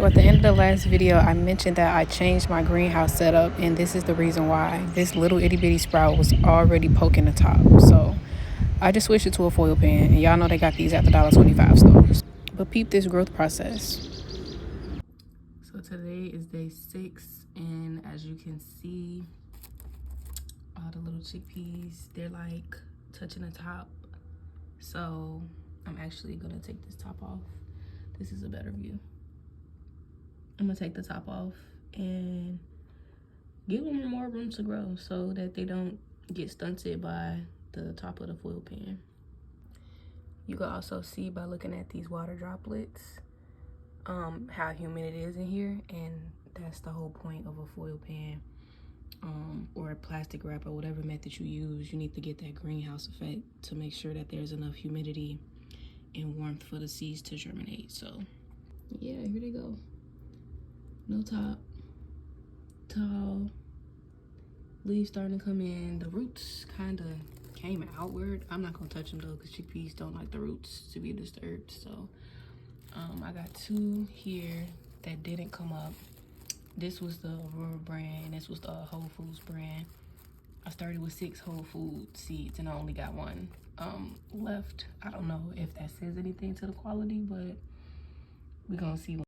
So at the end of the last video, I mentioned that I changed my greenhouse setup, and this is the reason why. This little itty bitty sprout was already poking the top. So I just switched it to a foil pan, and y'all know they got these at the $1.25 stores. But peep this growth process. So today is day 6, and as you can see, all the little chickpeas, they're like touching the top. So I'm actually gonna take this top off. This is a better view. I'm gonna take the top off and give them more room to grow so that they don't get stunted by the top of the foil pan. You can also see by looking at these water droplets how humid it is in here, and that's the whole point of a foil pan or a plastic wrap or whatever method you use. You need to get that greenhouse effect to make sure that there's enough humidity and warmth for the seeds to germinate. So yeah, here they go. No top, tall, leaves starting to come in. The roots kind of came outward. I'm not gonna touch them though, because chickpeas don't like the roots to be disturbed. So I got 2 here that didn't come up. This was the Aurora brand, this was the Whole Foods brand. I started with 6 Whole Food seeds and I only got 1 left. I don't know if that says anything to the quality, but we're gonna see.